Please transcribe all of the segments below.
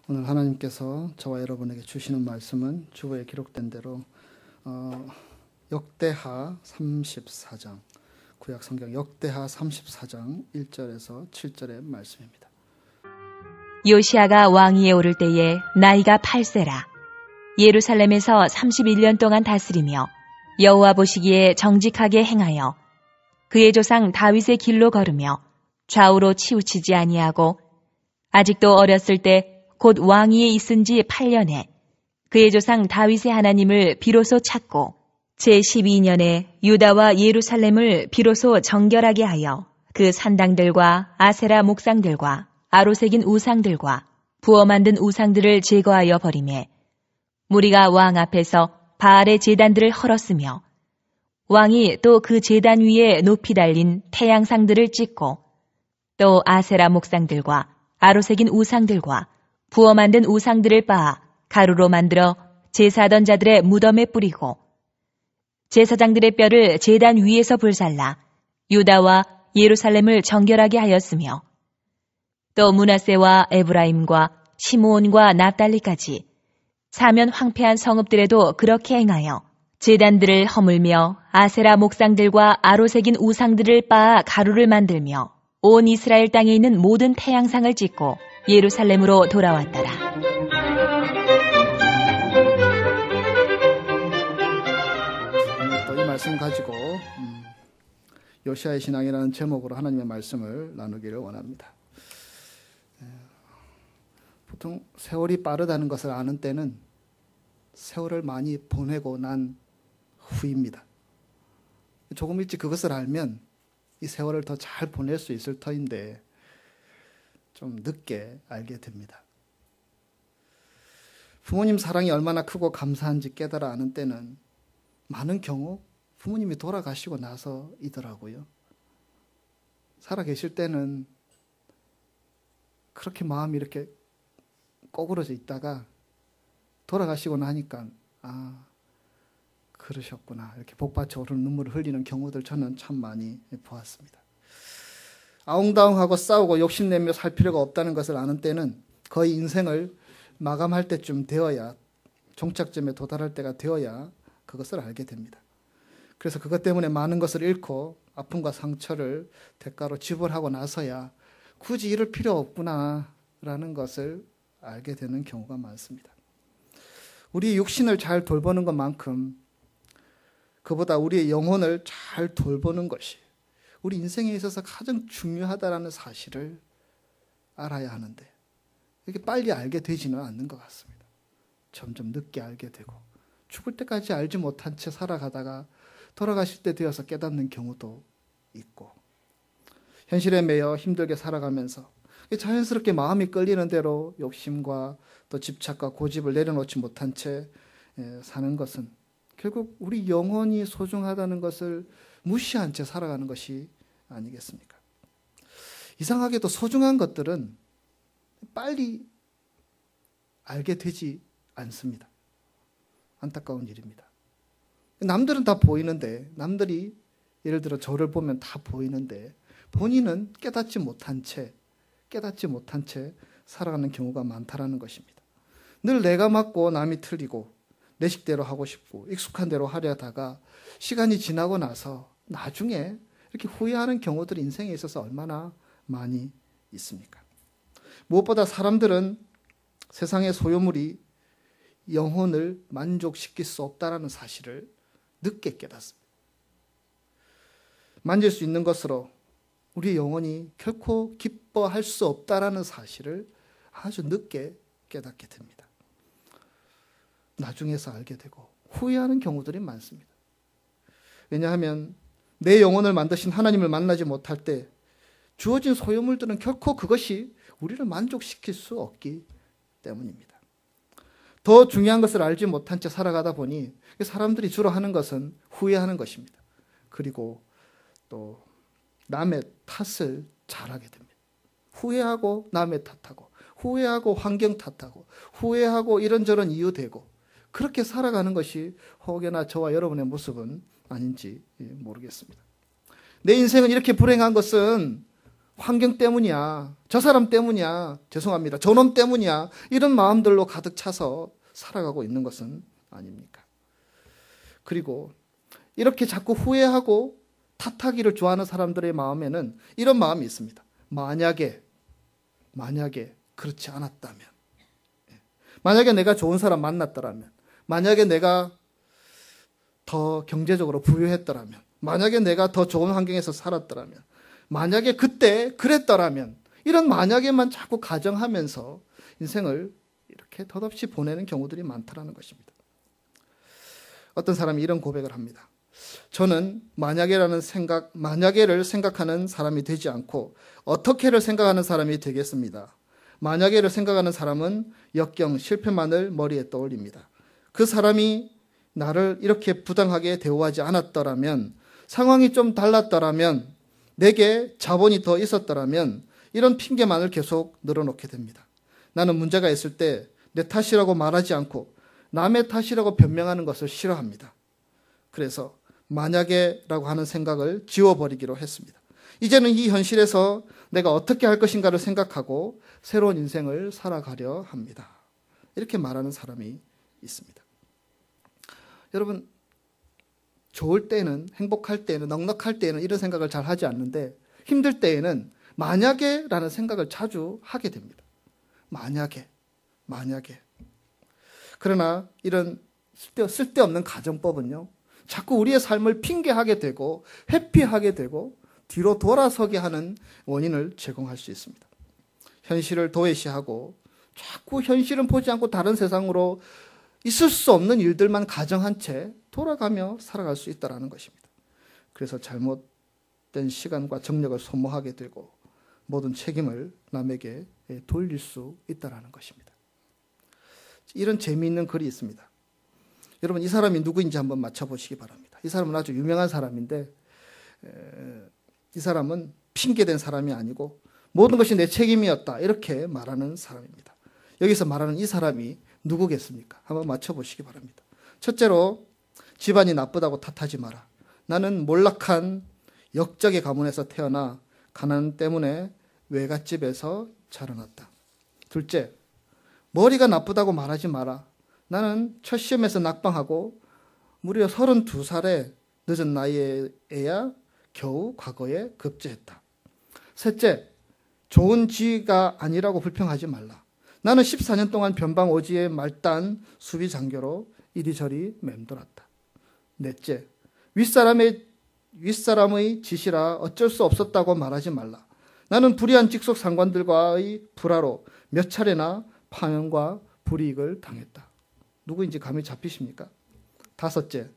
오늘 하나님께서 저와 여러분에게 주시는 말씀은 주보에 기록된 대로 역대하 34장, 구약 성경 역대하 34장 1절에서 7절의 말씀입니다. 요시아가 왕위에 오를 때에 나이가 8세라. 예루살렘에서 31년 동안 다스리며 여호와 보시기에 정직하게 행하여 그의 조상 다윗의 길로 걸으며 좌우로 치우치지 아니하고 아직도 어렸을 때 곧 왕위에 있은 지 8년에 그의 조상 다윗의 하나님을 비로소 찾고 제12년에 유다와 예루살렘을 비로소 정결하게 하여 그 산당들과 아세라 목상들과 아로새긴 우상들과 부어 만든 우상들을 제거하여 버리매 무리가 왕 앞에서 바알의 제단들을 헐었으며 왕이 또 그 제단 위에 높이 달린 태양상들을 찍고 또 아세라 목상들과 아로새긴 우상들과 부어 만든 우상들을 빻아 가루로 만들어 제사하던 자들의 무덤에 뿌리고 제사장들의 뼈를 제단 위에서 불살라 유다와 예루살렘을 정결하게 하였으며 또 므낫세와 에브라임과 시므온과 납달리까지 사면 황폐한 성읍들에도 그렇게 행하여 제단들을 허물며 아세라 목상들과 아로새긴 우상들을 빻아 가루를 만들며 온 이스라엘 땅에 있는 모든 태양상을 찍고 예루살렘으로 돌아왔더라. 또 이 말씀 가지고 요시아의 신앙이라는 제목으로 하나님의 말씀을 나누기를 원합니다. 보통 세월이 빠르다는 것을 아는 때는 세월을 많이 보내고 난 후입니다. 조금 일찍 그것을 알면 이 세월을 더 잘 보낼 수 있을 터인데 좀 늦게 알게 됩니다. 부모님 사랑이 얼마나 크고 감사한지 깨달아 아는 때는 많은 경우 부모님이 돌아가시고 나서이더라고요. 살아계실 때는 그렇게 마음이 이렇게 꼬그러져 있다가 돌아가시고 나니까 그러셨구나 이렇게 복받쳐 오르는 눈물을 흘리는 경우들 저는 참 많이 보았습니다. 아웅다웅하고 싸우고 욕심내며 살 필요가 없다는 것을 아는 때는 거의 인생을 마감할 때쯤 되어야, 종착점에 도달할 때가 되어야 그것을 알게 됩니다. 그래서 그것 때문에 많은 것을 잃고 아픔과 상처를 대가로 지불하고 나서야 굳이 이럴 필요 없구나라는 것을 알게 되는 경우가 많습니다. 우리 육신을 잘 돌보는 것만큼 그보다 우리의 영혼을 잘 돌보는 것이 우리 인생에 있어서 가장 중요하다는 사실을 알아야 하는데 이렇게 빨리 알게 되지는 않는 것 같습니다. 점점 늦게 알게 되고 죽을 때까지 알지 못한 채 살아가다가 돌아가실 때 되어서 깨닫는 경우도 있고 현실에 매여 힘들게 살아가면서 자연스럽게 마음이 끌리는 대로 욕심과 또 집착과 고집을 내려놓지 못한 채 사는 것은 결국 우리 영혼이 소중하다는 것을 무시한 채 살아가는 것이 아니겠습니까? 이상하게도 소중한 것들은 빨리 알게 되지 않습니다. 안타까운 일입니다. 남들은 다 보이는데, 남들이 예를 들어 저를 보면 다 보이는데 본인은 깨닫지 못한 채 살아가는 경우가 많다라는 것입니다. 늘 내가 맞고 남이 틀리고 내 식대로 하고 싶고 익숙한 대로 하려다가 시간이 지나고 나서 나중에 이렇게 후회하는 경우들이 인생에 있어서 얼마나 많이 있습니까? 무엇보다 사람들은 세상의 소유물이 영혼을 만족시킬 수 없다는 사실을 늦게 깨닫습니다. 만질 수 있는 것으로 우리 영혼이 결코 기뻐할 수 없다는 사실을 아주 늦게 깨닫게 됩니다. 나중에서 알게 되고 후회하는 경우들이 많습니다. 왜냐하면 내 영혼을 만드신 하나님을 만나지 못할 때 주어진 소유물들은 결코 그것이 우리를 만족시킬 수 없기 때문입니다. 더 중요한 것을 알지 못한 채 살아가다 보니 사람들이 주로 하는 것은 후회하는 것입니다. 그리고 또 남의 탓을 잘하게 됩니다. 후회하고 남의 탓하고 후회하고 환경 탓하고 후회하고 이런저런 이유 대고 그렇게 살아가는 것이 혹여나 저와 여러분의 모습은 아닌지 모르겠습니다. 내 인생은 이렇게 불행한 것은 환경 때문이야. 저 사람 때문이야. 죄송합니다. 저놈 때문이야. 이런 마음들로 가득 차서 살아가고 있는 것은 아닙니까? 그리고 이렇게 자꾸 후회하고 탓하기를 좋아하는 사람들의 마음에는 이런 마음이 있습니다. 만약에 그렇지 않았다면, 만약에 내가 좋은 사람 만났더라면, 만약에 내가 더 경제적으로 부유했더라면, 만약에 내가 더 좋은 환경에서 살았더라면, 만약에 그때 그랬더라면, 이런 만약에만 자꾸 가정하면서 인생을 이렇게 덧없이 보내는 경우들이 많다라는 것입니다. 어떤 사람이 이런 고백을 합니다. 저는 만약에를 생각하는 사람이 되지 않고 어떻게를 생각하는 사람이 되겠습니다. 만약에를 생각하는 사람은 역경, 실패만을 머리에 떠올립니다. 그 사람이 나를 이렇게 부당하게 대우하지 않았더라면, 상황이 좀 달랐더라면, 내게 자본이 더 있었더라면 이런 핑계만을 계속 늘어놓게 됩니다. 나는 문제가 있을 때 내 탓이라고 말하지 않고 남의 탓이라고 변명하는 것을 싫어합니다. 그래서 만약에라고 하는 생각을 지워버리기로 했습니다. 이제는 이 현실에서 내가 어떻게 할 것인가를 생각하고 새로운 인생을 살아가려 합니다. 이렇게 말하는 사람이 있습니다. 여러분, 좋을 때는, 행복할 때는, 넉넉할 때는 이런 생각을 잘 하지 않는데 힘들 때에는 만약에라는 생각을 자주 하게 됩니다. 만약에. 그러나 이런 쓸데없는 가정법은요, 자꾸 우리의 삶을 핑계하게 되고 회피하게 되고 뒤로 돌아서게 하는 원인을 제공할 수 있습니다. 현실을 도외시하고 자꾸 현실은 보지 않고 다른 세상으로 있을 수 없는 일들만 가정한 채 돌아가며 살아갈 수 있다는 것입니다. 그래서 잘못된 시간과 정력을 소모하게 되고 모든 책임을 남에게 돌릴 수 있다는 것입니다. 이런 재미있는 글이 있습니다. 여러분, 이 사람이 누구인지 한번 맞춰보시기 바랍니다. 이 사람은 아주 유명한 사람인데 이 사람은 핑계댄 사람이 아니고 모든 것이 내 책임이었다 이렇게 말하는 사람입니다. 여기서 말하는 이 사람이 누구겠습니까? 한번 맞춰보시기 바랍니다. 첫째로, 집안이 나쁘다고 탓하지 마라. 나는 몰락한 역적의 가문에서 태어나 가난 때문에 외갓집에서 자라났다. 둘째, 머리가 나쁘다고 말하지 마라. 나는 첫 시험에서 낙방하고 무려 32살의 늦은 나이에야 겨우 과거에 급제했다. 셋째, 좋은 지위가 아니라고 불평하지 말라. 나는 14년 동안 변방 오지의 말단 수비 장교로 이리저리 맴돌았다. 넷째, 윗사람의 지시라 어쩔 수 없었다고 말하지 말라. 나는 불의한 직속 상관들과의 불화로 몇 차례나 파면과 불이익을 당했다. 누구인지 감이 잡히십니까? 다섯째,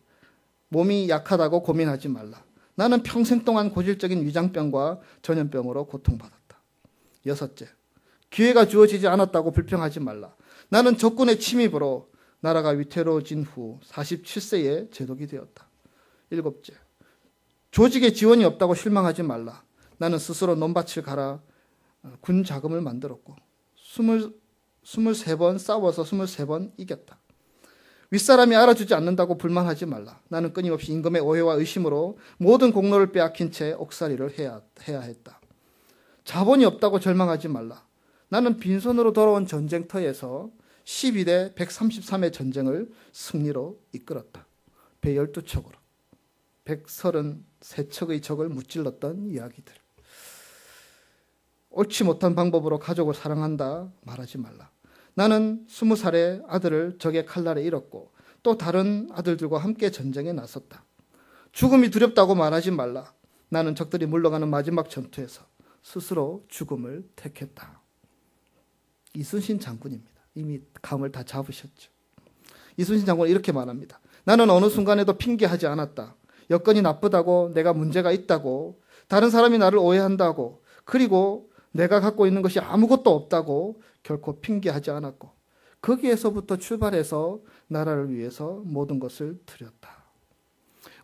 몸이 약하다고 고민하지 말라. 나는 평생 동안 고질적인 위장병과 전염병으로 고통받았다. 여섯째, 기회가 주어지지 않았다고 불평하지 말라. 나는 적군의 침입으로 나라가 위태로워진 후 47세에 제독이 되었다. 일곱째, 조직에 지원이 없다고 실망하지 말라. 나는 스스로 논밭을 갈아 군 자금을 만들었고 23번 싸워서 23번 이겼다. 윗사람이 알아주지 않는다고 불만하지 말라. 나는 끊임없이 임금의 오해와 의심으로 모든 공로를 빼앗긴 채 옥살이를 해야 했다. 자본이 없다고 절망하지 말라. 나는 빈손으로 돌아온 전쟁터에서 12대 133의 전쟁을 승리로 이끌었다. 배 12척으로 133척의 적을 무찔렀던 이야기들. 옳지 못한 방법으로 가족을 사랑한다 말하지 말라. 나는 20살의 아들을 적의 칼날에 잃었고 또 다른 아들들과 함께 전쟁에 나섰다. 죽음이 두렵다고 말하지 말라. 나는 적들이 물러가는 마지막 전투에서 스스로 죽음을 택했다. 이순신 장군입니다. 이미 감을 다 잡으셨죠. 이순신 장군은 이렇게 말합니다. 나는 어느 순간에도 핑계하지 않았다. 여건이 나쁘다고, 내가 문제가 있다고, 다른 사람이 나를 오해한다고, 그리고 내가 갖고 있는 것이 아무것도 없다고 결코 핑계하지 않았고, 거기에서부터 출발해서 나라를 위해서 모든 것을 드렸다.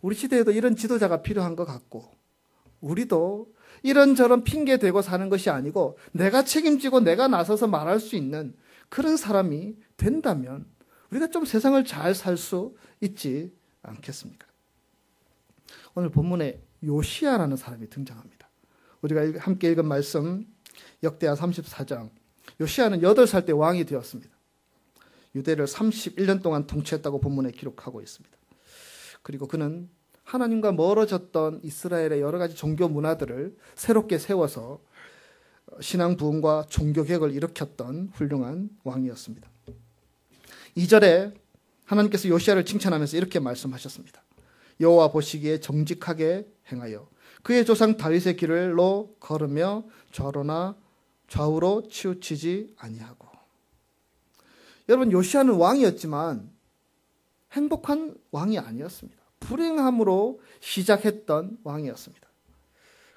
우리 시대에도 이런 지도자가 필요한 것 같고, 우리도 이런저런 핑계대고 사는 것이 아니고 내가 책임지고 내가 나서서 말할 수 있는 그런 사람이 된다면 우리가 좀 세상을 잘 살 수 있지 않겠습니까? 오늘 본문에 요시야라는 사람이 등장합니다. 우리가 함께 읽은 말씀 역대하 34장. 요시야는 8살 때 왕이 되었습니다. 유대를 31년 동안 통치했다고 본문에 기록하고 있습니다. 그리고 그는 하나님과 멀어졌던 이스라엘의 여러 가지 종교 문화들을 새롭게 세워서 신앙 부흥과 종교 개혁을 일으켰던 훌륭한 왕이었습니다. 2절에 하나님께서 요시야를 칭찬하면서 이렇게 말씀하셨습니다. 여호와 보시기에 정직하게 행하여 그의 조상 다윗의 길로 걸으며 좌우로 치우치지 아니하고. 여러분, 요시야는 왕이었지만 행복한 왕이 아니었습니다. 불행함으로 시작했던 왕이었습니다.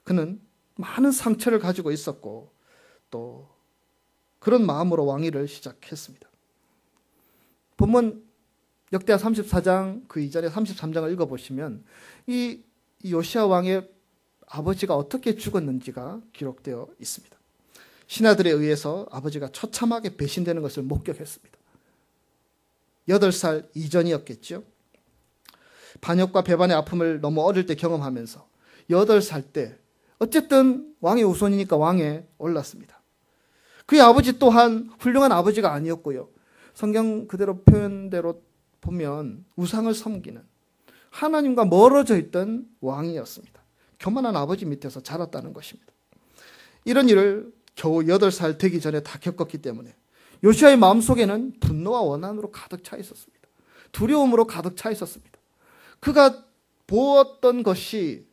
그는 많은 상처를 가지고 있었고 또 그런 마음으로 왕위를 시작했습니다. 본문 역대하 34장 그 이전에 33장을 읽어보시면 이 요시야 왕의 아버지가 어떻게 죽었는지가 기록되어 있습니다. 신하들에 의해서 아버지가 처참하게 배신되는 것을 목격했습니다. 8살 이전이었겠죠. 반역과 배반의 아픔을 너무 어릴 때 경험하면서 8살 때 어쨌든 왕의 우선이니까 왕에 올랐습니다. 그의 아버지 또한 훌륭한 아버지가 아니었고요. 성경 그대로 표현대로 보면 우상을 섬기는 하나님과 멀어져 있던 왕이었습니다. 교만한 아버지 밑에서 자랐다는 것입니다. 이런 일을 겨우 8살 되기 전에 다 겪었기 때문에 요시야의 마음속에는 분노와 원한으로 가득 차 있었습니다. 두려움으로 가득 차 있었습니다. 그가 보았던 것이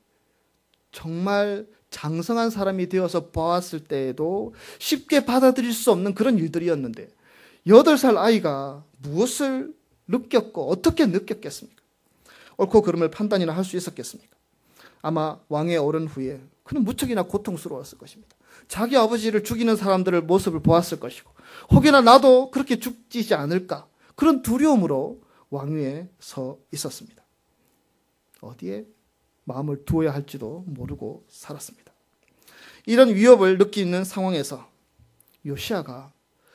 정말 장성한 사람이 되어서 보았을 때에도 쉽게 받아들일 수 없는 그런 일들이었는데 8살 아이가 무엇을 느꼈고 어떻게 느꼈겠습니까? 옳고 그름을 판단이나 할 수 있었겠습니까? 아마 왕에 오른 후에 그는 무척이나 고통스러웠을 것입니다. 자기 아버지를 죽이는 사람들의 모습을 보았을 것이고 혹여나 나도 그렇게 죽지 않을까 그런 두려움으로 왕위에 서 있었습니다. 어디에 마음을 두어야 할지도 모르고 살았습니다. 이런 위협을 느끼는 상황에서 요시야가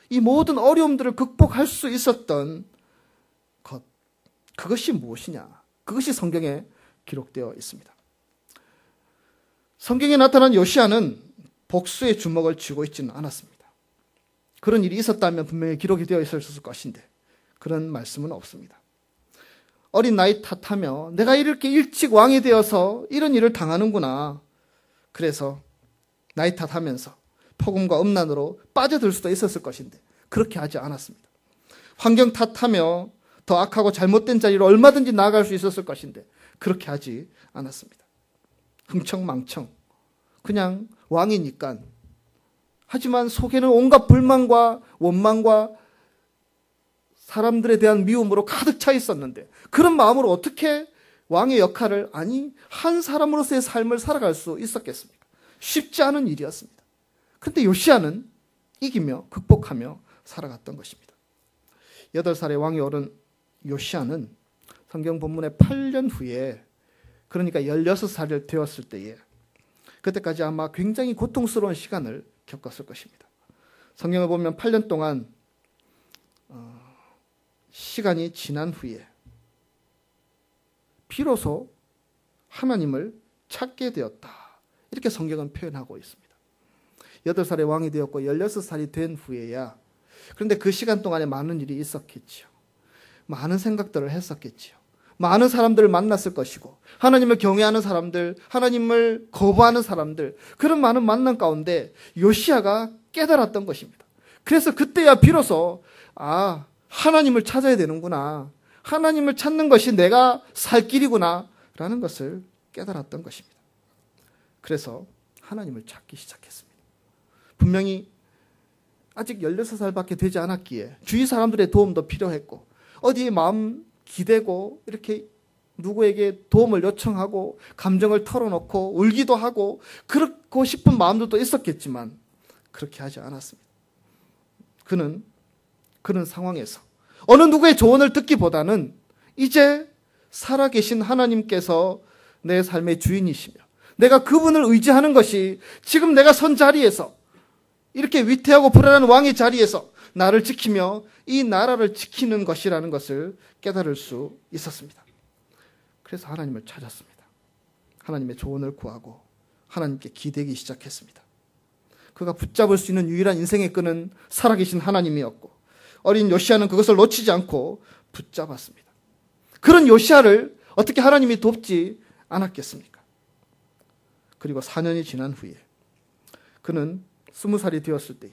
이 모든 어려움들을 극복할 수 있었던 것, 그것이 무엇이냐? 그것이 성경에 기록되어 있습니다. 성경에 나타난 요시야는 복수의 주먹을 쥐고 있지는 않았습니다. 그런 일이 있었다면 분명히 기록이 되어 있었을 것인데 그런 말씀은 없습니다. 어린 나이 탓하며 내가 이렇게 일찍 왕이 되어서 이런 일을 당하는구나. 그래서 나이 탓하면서 폭음과 음란으로 빠져들 수도 있었을 것인데 그렇게 하지 않았습니다. 환경 탓하며 더 악하고 잘못된 자리로 얼마든지 나아갈 수 있었을 것인데 그렇게 하지 않았습니다. 흥청망청 그냥 왕이니까 하지만 속에는 온갖 불만과 원망과 사람들에 대한 미움으로 가득 차 있었는데 그런 마음으로 어떻게 왕의 역할을 아니 한 사람으로서의 삶을 살아갈 수 있었겠습니까? 쉽지 않은 일이었습니다. 그런데 요시야는 이기며 극복하며 살아갔던 것입니다. 8살의 왕이 오른 요시야는 성경 본문의 8년 후에 그러니까 16살이 되었을 때에 그때까지 아마 굉장히 고통스러운 시간을 겪었을 것입니다. 성경을 보면 8년 동안 시간이 지난 후에 비로소 하나님을 찾게 되었다. 이렇게 성경은 표현하고 있습니다. 8살의 왕이 되었고 16살이 된 후에야 그런데 그 시간 동안에 많은 일이 있었겠지요. 많은 생각들을 했었겠지요. 많은 사람들을 만났을 것이고 하나님을 경외하는 사람들, 하나님을 거부하는 사람들 그런 많은 만남 가운데 요시야가 깨달았던 것입니다. 그래서 그때야 비로소 하나님을 찾아야 되는구나. 하나님을 찾는 것이 내가 살 길이구나 라는 것을 깨달았던 것입니다. 그래서 하나님을 찾기 시작했습니다. 분명히 아직 16살밖에 되지 않았기에 주위 사람들의 도움도 필요했고 어디에 마음 기대고 이렇게 누구에게 도움을 요청하고 감정을 털어놓고 울기도 하고 그러고 싶은 마음도 있었겠지만 그렇게 하지 않았습니다. 그는 그런 상황에서 어느 누구의 조언을 듣기보다는 이제 살아계신 하나님께서 내 삶의 주인이시며 내가 그분을 의지하는 것이 지금 내가 선 자리에서 이렇게 위태하고 불안한 왕의 자리에서 나를 지키며 이 나라를 지키는 것이라는 것을 깨달을 수 있었습니다. 그래서 하나님을 찾았습니다. 하나님의 조언을 구하고 하나님께 기대기 시작했습니다. 그가 붙잡을 수 있는 유일한 인생의 끈은 살아계신 하나님이었고 어린 요시아는 그것을 놓치지 않고 붙잡았습니다. 그런 요시아를 어떻게 하나님이 돕지 않았겠습니까? 그리고 4년이 지난 후에 그는 20살이 되었을 때에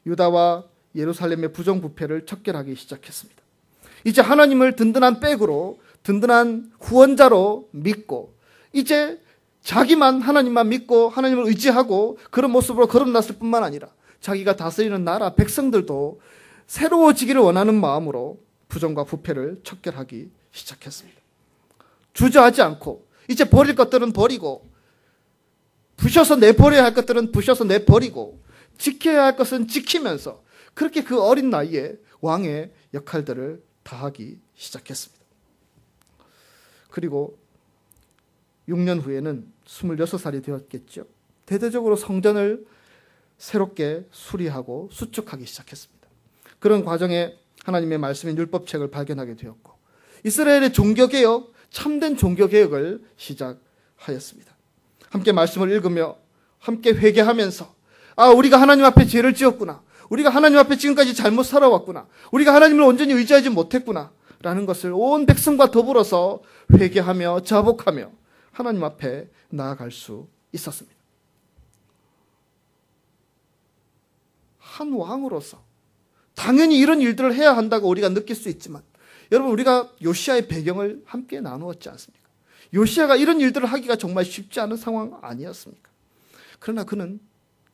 유다와 예루살렘의 부정부패를 척결하기 시작했습니다. 이제 하나님을 든든한 백으로, 든든한 후원자로 믿고 이제 자기만 하나님만 믿고 하나님을 의지하고 그런 모습으로 거듭났을 뿐만 아니라 자기가 다스리는 나라 백성들도 새로워지기를 원하는 마음으로 부정과 부패를 척결하기 시작했습니다. 주저하지 않고 이제 버릴 것들은 버리고 부셔서 내버려야 할 것들은 부셔서 내버리고 지켜야 할 것은 지키면서 그렇게 그 어린 나이에 왕의 역할들을 다하기 시작했습니다. 그리고 6년 후에는 26살이 되었겠죠. 대대적으로 성전을 새롭게 수리하고 수축하기 시작했습니다. 그런 과정에 하나님의 말씀인 율법책을 발견하게 되었고 이스라엘의 종교개혁, 참된 종교개혁을 시작하였습니다. 함께 말씀을 읽으며 함께 회개하면서 우리가 하나님 앞에 죄를 지었구나. 우리가 하나님 앞에 지금까지 잘못 살아왔구나. 우리가 하나님을 온전히 의지하지 못했구나. 라는 것을 온 백성과 더불어서 회개하며 자복하며 하나님 앞에 나아갈 수 있었습니다. 한 왕으로서 당연히 이런 일들을 해야 한다고 우리가 느낄 수 있지만 여러분 우리가 요시아의 배경을 함께 나누었지 않습니까? 요시아가 이런 일들을 하기가 정말 쉽지 않은 상황 아니었습니까? 그러나 그는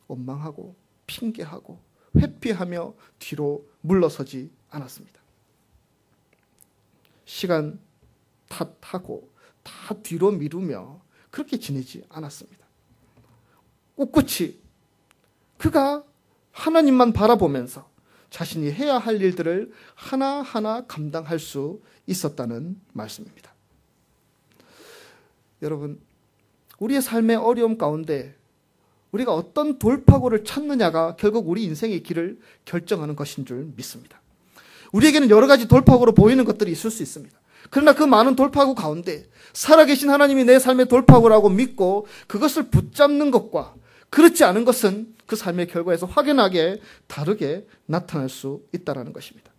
원망하고 핑계하고 회피하며 뒤로 물러서지 않았습니다. 시간 탓하고 다 뒤로 미루며 그렇게 지내지 않았습니다. 꿋꿋이 그가 하나님만 바라보면서 자신이 해야 할 일들을 하나하나 감당할 수 있었다는 말씀입니다. 여러분, 우리의 삶의 어려움 가운데 우리가 어떤 돌파구를 찾느냐가 결국 우리 인생의 길을 결정하는 것인 줄 믿습니다. 우리에게는 여러 가지 돌파구로 보이는 것들이 있을 수 있습니다. 그러나 그 많은 돌파구 가운데 살아계신 하나님이 내 삶의 돌파구라고 믿고 그것을 붙잡는 것과 그렇지 않은 것은 그 삶의 결과에서 확연하게 다르게 나타날 수 있다는 것입니다.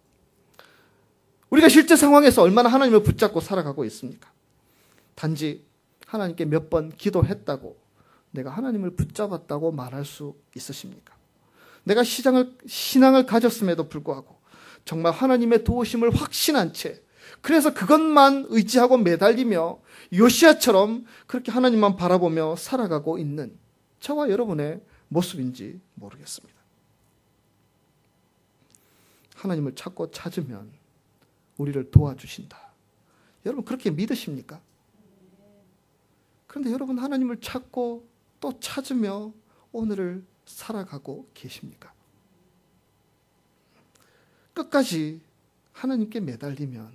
우리가 실제 상황에서 얼마나 하나님을 붙잡고 살아가고 있습니까? 단지 하나님께 몇 번 기도했다고 내가 하나님을 붙잡았다고 말할 수 있으십니까? 내가 신앙을 가졌음에도 불구하고 정말 하나님의 도우심을 확신한 채 그래서 그것만 의지하고 매달리며 요시아처럼 그렇게 하나님만 바라보며 살아가고 있는 저와 여러분의 모습인지 모르겠습니다. 하나님을 찾고 찾으면 우리를 도와주신다. 여러분 그렇게 믿으십니까? 그런데 여러분 하나님을 찾고 또 찾으며 오늘을 살아가고 계십니까? 끝까지 하나님께 매달리면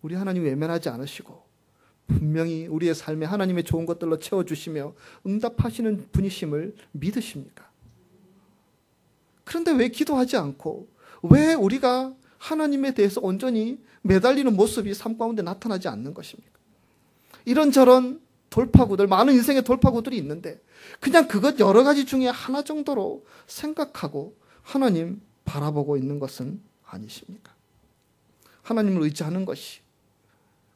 우리 하나님 외면하지 않으시고 분명히 우리의 삶에 하나님의 좋은 것들로 채워주시며 응답하시는 분이심을 믿으십니까? 그런데 왜 기도하지 않고 왜 우리가 하나님에 대해서 온전히 매달리는 모습이 삶 가운데 나타나지 않는 것입니까? 이런저런 돌파구들, 많은 인생의 돌파구들이 있는데 그냥 그것 여러 가지 중에 하나 정도로 생각하고 하나님 바라보고 있는 것은 아니십니까? 하나님을 의지하는 것이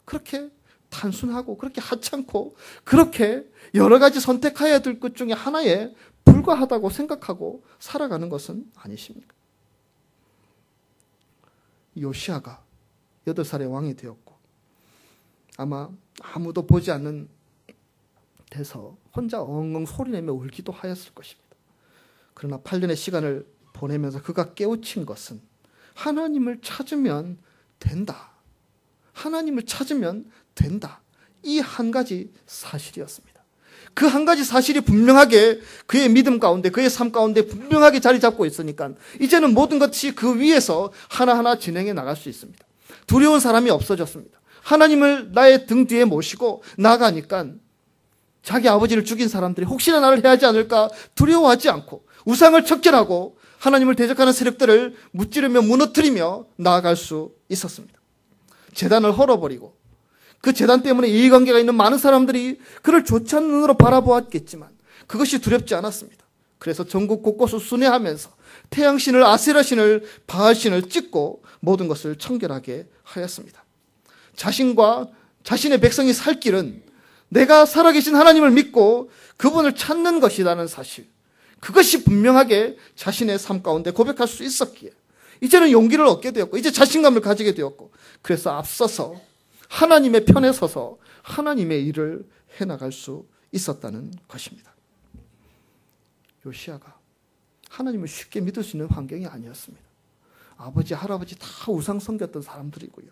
그렇게 단순하고 그렇게 하찮고 그렇게 여러 가지 선택해야 될 것 중에 하나에 불과하다고 생각하고 살아가는 것은 아니십니까? 요시아가 8살의 왕이 되었고 아마 아무도 보지 않는 데서 혼자 엉엉 소리내며 울기도 하였을 것입니다. 그러나 8년의 시간을 보내면서 그가 깨우친 것은 하나님을 찾으면 된다. 하나님을 찾으면 된다. 이 한 가지 사실이었습니다. 그 한 가지 사실이 분명하게 그의 믿음 가운데 그의 삶 가운데 분명하게 자리 잡고 있으니까 이제는 모든 것이 그 위에서 하나하나 진행해 나갈 수 있습니다. 두려운 사람이 없어졌습니다. 하나님을 나의 등 뒤에 모시고 나가니까 자기 아버지를 죽인 사람들이 혹시나 나를 해하지 않을까 두려워하지 않고 우상을 척결하고 하나님을 대적하는 세력들을 무찌르며 무너뜨리며 나아갈 수 있었습니다. 제단을 헐어버리고 그 제단 때문에 이해관계가 있는 많은 사람들이 그를 좋지 않은 눈으로 바라보았겠지만 그것이 두렵지 않았습니다. 그래서 전국 곳곳을 순회하면서 태양신을, 아세라신을, 바알신을 찍고 모든 것을 청결하게 하였습니다. 자신과 자신의 백성이 살 길은 내가 살아계신 하나님을 믿고 그분을 찾는 것이라는 사실, 그것이 분명하게 자신의 삶 가운데 고백할 수 있었기에 이제는 용기를 얻게 되었고 이제 자신감을 가지게 되었고, 그래서 앞서서 하나님의 편에 서서 하나님의 일을 해나갈 수 있었다는 것입니다. 요시야가 하나님을 쉽게 믿을 수 있는 환경이 아니었습니다. 아버지, 할아버지 다 우상 섬겼던 사람들이고요,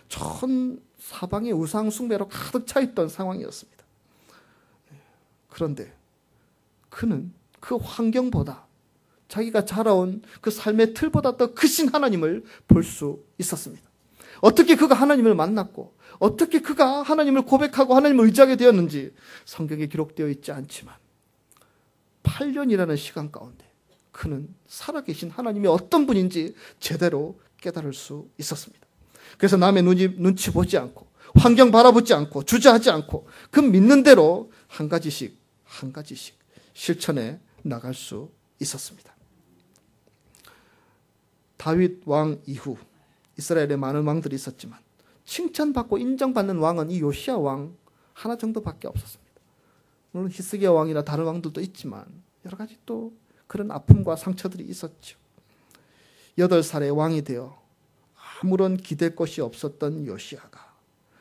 전 사방에 우상 숭배로 가득 차 있던 상황이었습니다. 그런데 그는 그 환경보다, 자기가 자라온 그 삶의 틀보다 더 크신 하나님을 볼 수 있었습니다. 어떻게 그가 하나님을 만났고 어떻게 그가 하나님을 고백하고 하나님을 의지하게 되었는지 성경에 기록되어 있지 않지만 8년이라는 시간 가운데 그는 살아계신 하나님이 어떤 분인지 제대로 깨달을 수 있었습니다. 그래서 남의 눈치 보지 않고 환경 바라보지 않고 주저하지 않고 그 믿는 대로 한 가지씩 실천해 나갈 수 있었습니다. 다윗 왕 이후 이스라엘에 많은 왕들이 있었지만 칭찬받고 인정받는 왕은 이 요시야 왕 하나 정도밖에 없었습니다. 물론 히스기야 왕이나 다른 왕들도 있지만 여러 가지 또 그런 아픔과 상처들이 있었죠. 8살에 왕이 되어 아무런 기댈 것이 없었던 요시야가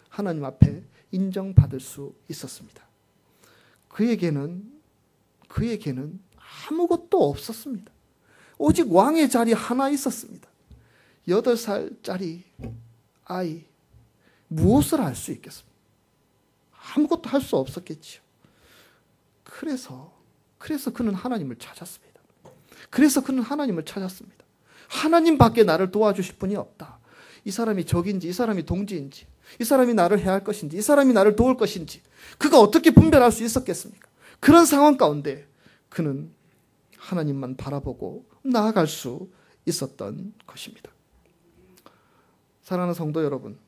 하나님 앞에 인정받을 수 있었습니다. 그에게는 아무것도 없었습니다. 오직 왕의 자리 하나 있었습니다. 8살짜리 아이, 무엇을 할 수 있겠습니까? 아무것도 할 수 없었겠지요. 그래서 그는 하나님을 찾았습니다. 하나님밖에 나를 도와주실 분이 없다. 이 사람이 적인지, 이 사람이 동지인지, 이 사람이 나를 해야 할 것인지, 이 사람이 나를 도울 것인지, 그가 어떻게 분별할 수 있었겠습니까? 그런 상황 가운데 그는 하나님만 바라보고 나아갈 수 있었던 것입니다. 사랑하는 성도 여러분,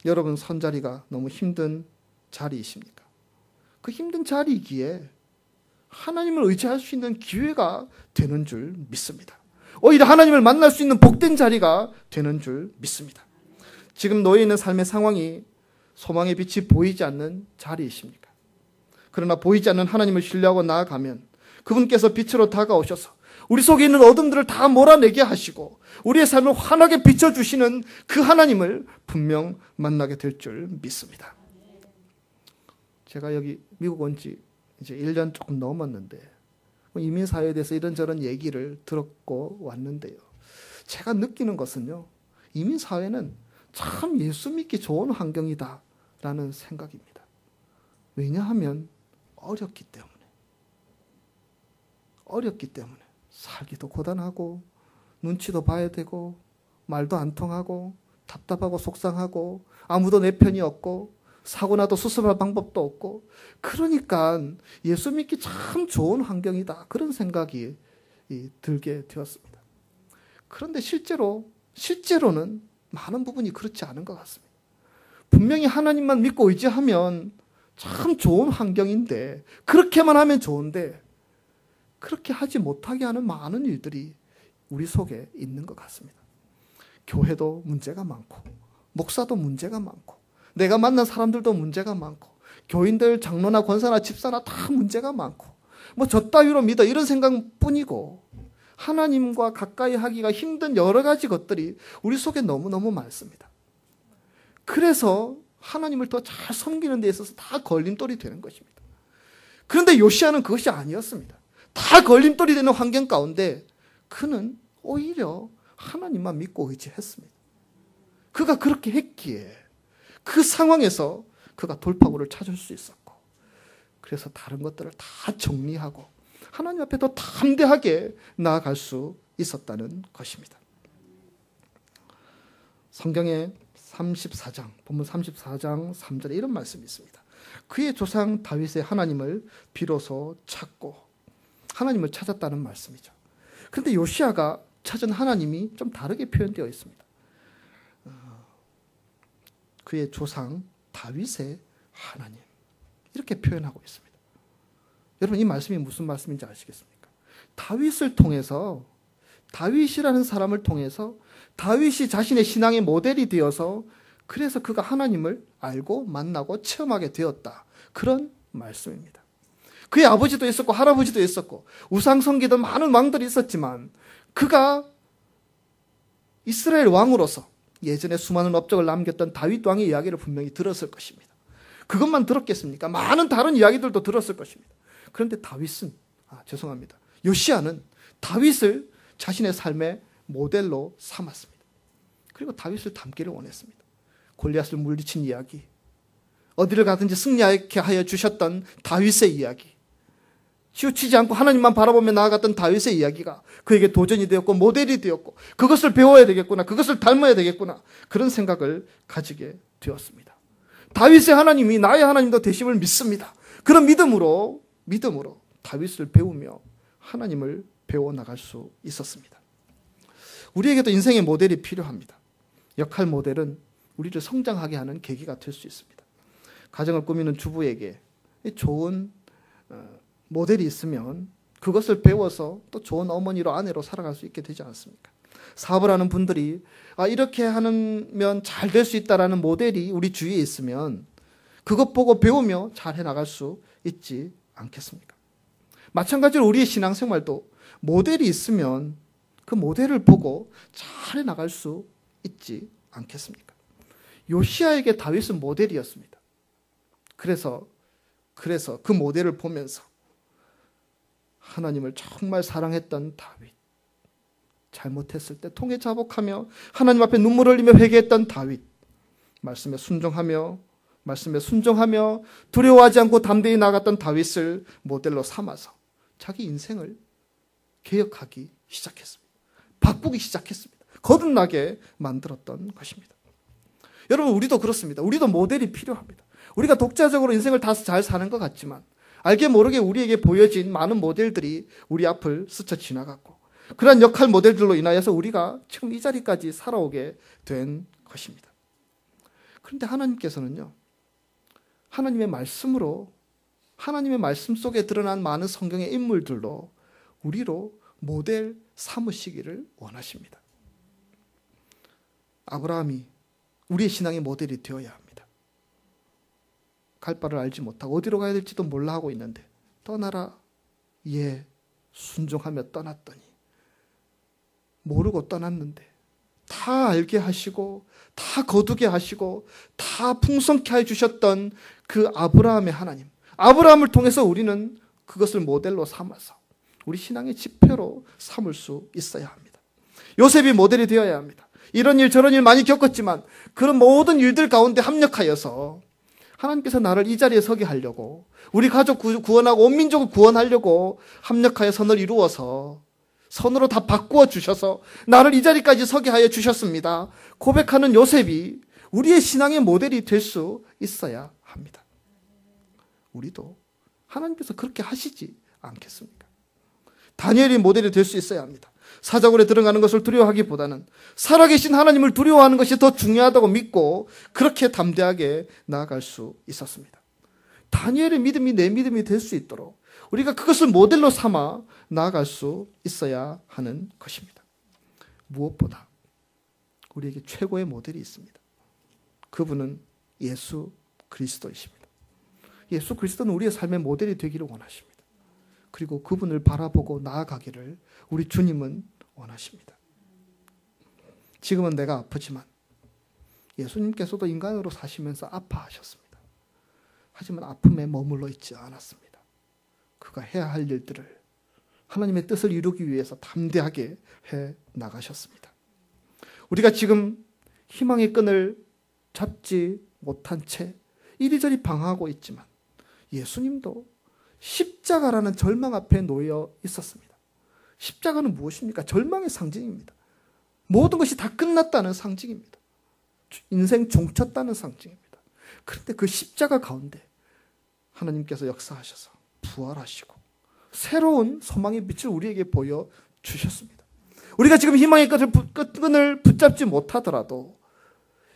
여러분 선자리가 너무 힘든 자리이십니까? 그 힘든 자리이기에 하나님을 의지할 수 있는 기회가 되는 줄 믿습니다. 오히려 하나님을 만날 수 있는 복된 자리가 되는 줄 믿습니다. 지금 놓여 있는 삶의 상황이 소망의 빛이 보이지 않는 자리이십니까? 그러나 보이지 않는 하나님을 신뢰하고 나아가면 그분께서 빛으로 다가오셔서 우리 속에 있는 어둠들을 다 몰아내게 하시고 우리의 삶을 환하게 비춰주시는 그 하나님을 분명 만나게 될 줄 믿습니다. 제가 여기 미국 온 지 이제 1년 조금 넘었는데 이민사회에 대해서 이런저런 얘기를 들었고 왔는데요. 제가 느끼는 것은요, 이민사회는 참 예수 믿기 좋은 환경이다라는 생각입니다. 왜냐하면 어렵기 때문에 살기도 고단하고 눈치도 봐야 되고 말도 안 통하고 답답하고 속상하고 아무도 내 편이 없고 사고 나도 수습할 방법도 없고, 그러니까 예수 믿기 참 좋은 환경이다, 그런 생각이 들게 되었습니다. 그런데 실제로는 많은 부분이 그렇지 않은 것 같습니다. 분명히 하나님만 믿고 의지하면 참 좋은 환경인데, 그렇게만 하면 좋은데 그렇게 하지 못하게 하는 많은 일들이 우리 속에 있는 것 같습니다. 교회도 문제가 많고 목사도 문제가 많고 내가 만난 사람들도 문제가 많고 교인들, 장로나 권사나 집사나 다 문제가 많고 뭐 저 따위로 믿어 이런 생각뿐이고 하나님과 가까이 하기가 힘든 여러 가지 것들이 우리 속에 너무너무 많습니다. 그래서 하나님을 더 잘 섬기는 데 있어서 다 걸림돌이 되는 것입니다. 그런데 요시야는 그것이 아니었습니다. 다 걸림돌이 되는 환경 가운데 그는 오히려 하나님만 믿고 의지했습니다. 그가 그렇게 했기에 그 상황에서 그가 돌파구를 찾을 수 있었고, 그래서 다른 것들을 다 정리하고 하나님 앞에 더 담대하게 나아갈 수 있었다는 것입니다. 성경에 34장, 본문 34장 3절에 이런 말씀이 있습니다. 그의 조상 다윗의 하나님을 비로소 찾고, 하나님을 찾았다는 말씀이죠. 그런데 요시야가 찾은 하나님이 좀 다르게 표현되어 있습니다. 그의 조상 다윗의 하나님, 이렇게 표현하고 있습니다. 여러분 이 말씀이 무슨 말씀인지 아시겠습니까? 다윗을 통해서, 다윗이라는 사람을 통해서 다윗이 자신의 신앙의 모델이 되어서 그래서 그가 하나님을 알고 만나고 체험하게 되었다. 그런 말씀입니다. 그의 아버지도 있었고 할아버지도 있었고 우상 섬기던 많은 왕들이 있었지만 그가 이스라엘 왕으로서 예전에 수많은 업적을 남겼던 다윗 왕의 이야기를 분명히 들었을 것입니다. 그것만 들었겠습니까? 많은 다른 이야기들도 들었을 것입니다. 그런데 요시야는 다윗을 자신의 삶의 모델로 삼았습니다. 그리고 다윗을 닮기를 원했습니다. 골리앗을 물리친 이야기, 어디를 가든지 승리하게 하여 주셨던 다윗의 이야기, 치우치지 않고 하나님만 바라보며 나아갔던 다윗의 이야기가 그에게 도전이 되었고 모델이 되었고 그것을 배워야 되겠구나, 그것을 닮아야 되겠구나, 그런 생각을 가지게 되었습니다. 다윗의 하나님이 나의 하나님도 되심을 믿습니다. 그런 믿음으로 다윗을 배우며 하나님을 배워나갈 수 있었습니다. 우리에게도 인생의 모델이 필요합니다. 역할 모델은 우리를 성장하게 하는 계기가 될 수 있습니다. 가정을 꾸미는 주부에게 좋은 모델이 있으면 그것을 배워서 또 좋은 어머니로 아내로 살아갈 수 있게 되지 않습니까? 사업을 하는 분들이 이렇게 하면 잘 될 수 있다라는 모델이 우리 주위에 있으면 그것 보고 배우며 잘 해나갈 수 있지 않겠습니까? 마찬가지로 우리의 신앙생활도 모델이 있으면 그 모델을 보고 잘 해나갈 수 있지 않겠습니까? 요시야에게 다윗은 모델이었습니다. 그래서 그 모델을 보면서 하나님을 정말 사랑했던 다윗, 잘못했을 때 통해 자복하며 하나님 앞에 눈물 흘리며 회개했던 다윗, 말씀에 순종하며 두려워하지 않고 담대히 나갔던 다윗을 모델로 삼아서 자기 인생을 개혁하기 시작했습니다. 바꾸기 시작했습니다. 거듭나게 만들었던 것입니다. 여러분, 우리도 그렇습니다. 우리도 모델이 필요합니다. 우리가 독자적으로 인생을 다 잘 사는 것 같지만 알게 모르게 우리에게 보여진 많은 모델들이 우리 앞을 스쳐 지나갔고 그러한 역할 모델들로 인하여서 우리가 지금 이 자리까지 살아오게 된 것입니다. 그런데 하나님께서는요, 하나님의 말씀 속에 드러난 많은 성경의 인물들로 우리로 모델 삼으시기를 원하십니다. 아브라함이 우리의 신앙의 모델이 되어야 합니다. 갈 바를 알지 못하고 어디로 가야 될지도 몰라 하고 있는데 떠나라, 예, 순종하며 떠났더니 모르고 떠났는데 다 알게 하시고 다 거두게 하시고 다 풍성케 해주셨던 그 아브라함의 하나님, 아브라함을 통해서 우리는 그것을 모델로 삼아서 우리 신앙의 지표로 삼을 수 있어야 합니다. 요셉이 모델이 되어야 합니다. 이런 일 저런 일 많이 겪었지만 그런 모든 일들 가운데 합력하여서 하나님께서 나를 이 자리에 서게 하려고, 우리 가족 구원하고 온 민족을 구원하려고 합력하여 선을 이루어서 선으로 다 바꾸어 주셔서 나를 이 자리까지 서게 하여 주셨습니다. 고백하는 요셉이 우리의 신앙의 모델이 될 수 있어야 합니다. 우리도 하나님께서 그렇게 하시지 않겠습니까? 다니엘이 모델이 될 수 있어야 합니다. 사자굴에 들어가는 것을 두려워하기보다는 살아계신 하나님을 두려워하는 것이 더 중요하다고 믿고 그렇게 담대하게 나아갈 수 있었습니다. 다니엘의 믿음이 내 믿음이 될 수 있도록 우리가 그것을 모델로 삼아 나아갈 수 있어야 하는 것입니다. 무엇보다 우리에게 최고의 모델이 있습니다. 그분은 예수 그리스도이십니다. 예수 그리스도는 우리의 삶의 모델이 되기를 원하십니다. 그리고 그분을 바라보고 나아가기를 우리 주님은 원하십니다. 지금은 내가 아프지만 예수님께서도 인간으로 사시면서 아파하셨습니다. 하지만 아픔에 머물러 있지 않았습니다. 그가 해야 할 일들을 하나님의 뜻을 이루기 위해서 담대하게 해 나가셨습니다. 우리가 지금 희망의 끈을 잡지 못한 채 이리저리 방황하고 있지만 예수님도 십자가라는 절망 앞에 놓여 있었습니다. 십자가는 무엇입니까? 절망의 상징입니다. 모든 것이 다 끝났다는 상징입니다. 인생 종쳤다는 상징입니다. 그런데 그 십자가 가운데 하나님께서 역사하셔서 부활하시고 새로운 소망의 빛을 우리에게 보여주셨습니다. 우리가 지금 희망의 끈을 붙잡지 못하더라도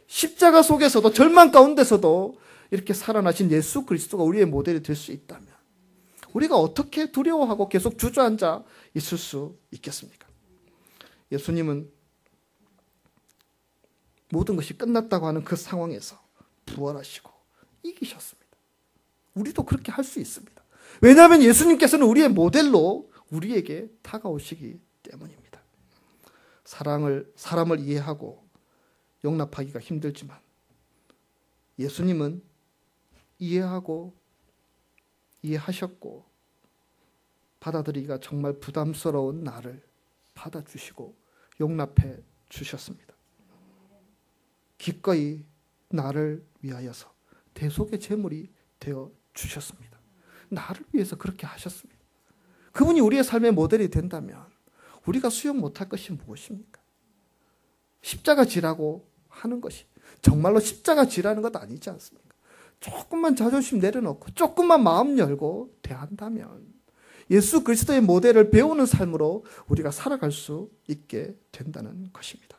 십자가 속에서도 절망 가운데서도 이렇게 살아나신 예수 그리스도가 우리의 모델이 될 수 있다면 우리가 어떻게 두려워하고 계속 주저앉아 있을 수 있겠습니까? 예수님은 모든 것이 끝났다고 하는 그 상황에서 부활하시고 이기셨습니다. 우리도 그렇게 할 수 있습니다. 왜냐하면 예수님께서는 우리의 모델로 우리에게 다가오시기 때문입니다. 사람을 이해하고 용납하기가 힘들지만 예수님은 이해하셨고 받아들이기가 정말 부담스러운 나를 받아주시고 용납해 주셨습니다. 기꺼이 나를 위하여서 대속의 제물이 되어 주셨습니다. 나를 위해서 그렇게 하셨습니다. 그분이 우리의 삶의 모델이 된다면 우리가 수용 못할 것이 무엇입니까? 십자가 지라고 하는 것이 정말로 십자가 지라는 것 아니지 않습니까? 조금만 자존심 내려놓고 조금만 마음 열고 대한다면 예수 그리스도의 모델을 배우는 삶으로 우리가 살아갈 수 있게 된다는 것입니다.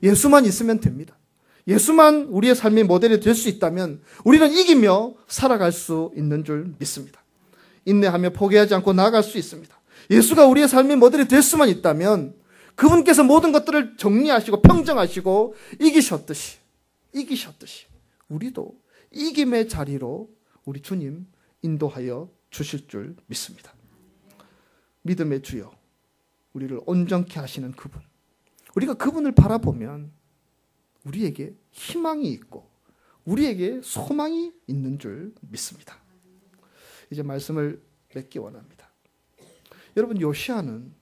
예수만 있으면 됩니다. 예수만 우리의 삶의 모델이 될 수 있다면 우리는 이기며 살아갈 수 있는 줄 믿습니다. 인내하며 포기하지 않고 나아갈 수 있습니다. 예수가 우리의 삶의 모델이 될 수만 있다면 그분께서 모든 것들을 정리하시고 평정하시고 이기셨듯이 우리도 이김의 자리로 우리 주님 인도하여 주실 줄 믿습니다. 믿음의 주여, 우리를 온전케 하시는 그분, 우리가 그분을 바라보면 우리에게 희망이 있고 우리에게 소망이 있는 줄 믿습니다. 이제 말씀을 맺기 원합니다. 여러분, 요시야는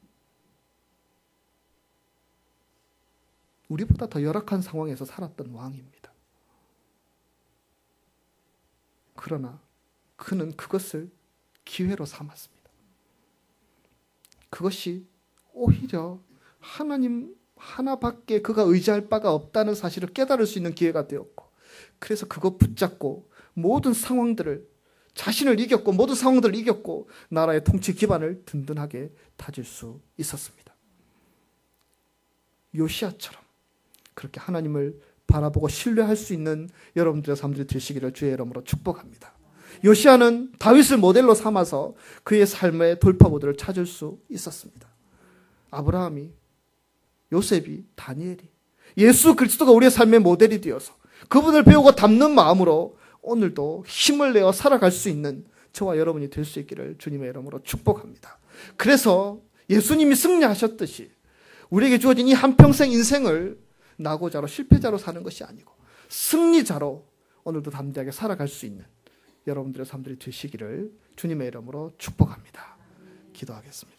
우리보다 더 열악한 상황에서 살았던 왕입니다. 그러나 그는 그것을 기회로 삼았습니다. 그것이 오히려 하나님 하나밖에 그가 의지할 바가 없다는 사실을 깨달을 수 있는 기회가 되었고, 그래서 그거 붙잡고 모든 상황들을 자신을 이겼고 모든 상황들을 이겼고 나라의 통치 기반을 든든하게 다질 수 있었습니다. 요시야처럼 그렇게 하나님을 바라보고 신뢰할 수 있는 여러분들의 삶들이 되시기를 주의 이름으로 축복합니다. 요시야는 다윗을 모델로 삼아서 그의 삶의 돌파구들을 찾을 수 있었습니다. 아브라함이, 요셉이, 다니엘이, 예수 그리스도가 우리의 삶의 모델이 되어서 그분을 배우고 닮는 마음으로 오늘도 힘을 내어 살아갈 수 있는 저와 여러분이 될 수 있기를 주님의 이름으로 축복합니다. 그래서 예수님이 승리하셨듯이 우리에게 주어진 이 한평생 인생을 낙오자로 실패자로 사는 것이 아니고 승리자로 오늘도 담대하게 살아갈 수 있는 여러분들의 삶들이 되시기를 주님의 이름으로 축복합니다. 기도하겠습니다.